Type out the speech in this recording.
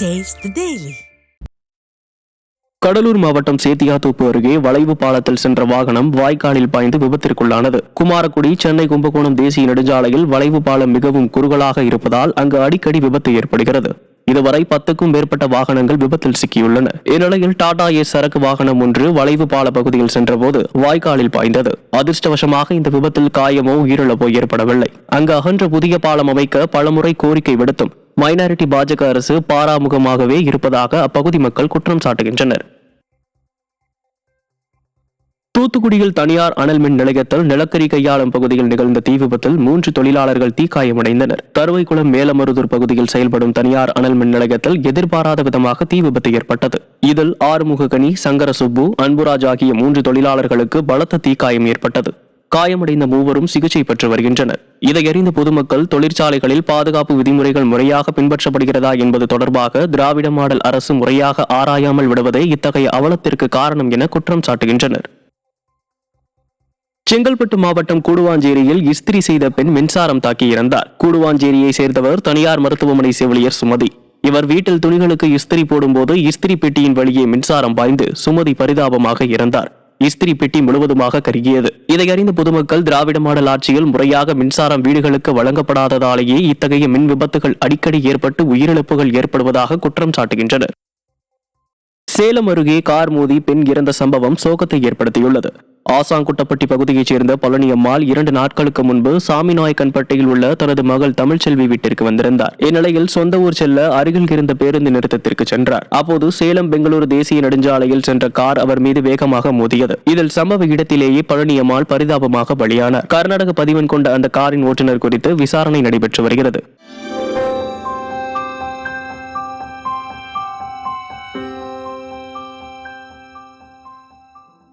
Taste the Daily. Cuddalore மாவட்டம் சேத்தியாத்தோப்பு அருகே வளைவு பாலத்தில் சென்ற வாகனம் வாய்க்காலில் பாய்ந்து விபத்திற்குள்ளானது. குமாரக்குடி சென்னை கும்பகோணம் தேசிய நெடுஞ்சாலையில் வளைவு பாலம் மிகவும் குறுகலாக இருப்பதால் அங்கு அடிக்கடி விபத்து ஏற்படுகிறது. இதுவரை 10க்கும் மேற்பட்ட வாகனங்கள் விபத்தில் சிக்கியுள்ளன. இந்நிலையில் டாடா ஏஸ் சரக்கு வாகனம் ஒன்று வளைவு பால பகுதியில் சென்றபோது வாய்க்காலில் பாய்ந்தது. அதிர்ஷ்டவசமாக இந்த விபத்தில் காயமோ உயிரிழப்போ ஏற்படவில்லை. அங்கு அகன்ற புதிய பாலம் அமைக்க பலமுறை கோரிக்கை விடுத்தும் மைனாரிட்டி பாஜக அரசு பாராமுகமாகவே இருப்பதாக அப்பகுதி மக்கள் குற்றம் சாட்டுகின்றனர். தூத்துக்குடியில் தனியார் அனல் மின் நிலையத்தில் நிலக்கரி கையாளும் பகுதியில் நிகழ்ந்த தீ விபத்தில் 3 தொழிலாளர்கள் தீக்காயமடைந்தனர். கருவைக்குளம் மேலமருதூர் பகுதியில் செயல்படும் தனியார் அனல் மின் நிலையத்தில் எதிர்பாராத விதமாக தீ விபத்து ஏற்பட்டது. இதில் ஆறுமுககனி, சங்கரசுப்பு, அன்புராஜ் ஆகிய 3 தொழிலாளர்களுக்கு பலத்த தீக்காயம் ஏற்பட்டது. காயமடைந்த மூவரும் சிகிச்சை பெற்று வருகின்றனர். இதையறிந்த பொதுமக்கள் தொழிற்சாலைகளில் பாதுகாப்பு விதிமுறைகள் முறையாக பின்பற்றப்படுகிறதா என்பது தொடர்பாக திராவிட மாடல் அரசு முறையாக ஆராயாமல் விடுவதே இத்தகைய அவலத்திற்கு காரணம் என குற்றம் சாட்டுகின்றனர். செங்கல்பட்டு மாவட்டம் கூடுவாஞ்சேரியில் இஸ்திரி செய்த பெண் மின்சாரம் தாக்கி இறந்தார். கூடுவாஞ்சேரியை சேர்ந்தவர் தனியார் மருத்துவமனை செவிலியர் சுமதி. இவர் வீட்டில் துணிகளுக்கு இஸ்திரி போடும்போது இஸ்திரி பெட்டியின் வழியே மின்சாரம் பாய்ந்து சுமதி பரிதாபமாக இறந்தார். இஸ்திரி பெட்டி முழுவதுமாக கருகியது. இதையறிந்த பொதுமக்கள் திராவிட மாடல் ஆட்சியில் முறையாக மின்சாரம் வீடுகளுக்கு வழங்கப்படாததாலேயே இத்தகைய மின் விபத்துகள் அடிக்கடி ஏற்பட்டு உயிரிழப்புகள் ஏற்படுவதாக குற்றம் சாட்டுகின்றனர். சேலம் அருகே கார் மோதி பெண் இறந்த சம்பவம் சோகத்தை ஏற்படுத்தியுள்ளது. ஆசாங்குட்டப்பட்டி பகுதியைச் சேர்ந்த பழனியம்மாள் 2 நாட்களுக்கு முன்பு சாமிநாயக்கன்பட்டியில் உள்ள தனது மகள் தமிழ்ச்செல்வி வீட்டிற்கு வந்திருந்தார். இந்நிலையில் சொந்த ஊர் செல்ல அருகில் இருந்த பேருந்து நிறுத்தத்திற்கு சென்றார். அப்போது சேலம் பெங்களூரு தேசிய நெடுஞ்சாலையில் சென்ற கார் அவர் மீது வேகமாக மோதியது. இதில் சம்பவ இடத்திலேயே பழனியம்மாள் பரிதாபமாக பலியானார். கர்நாடக பதிவெண் கொண்ட அந்த காரின் ஓட்டுநர் குறித்து விசாரணை நடைபெற்று வருகிறது.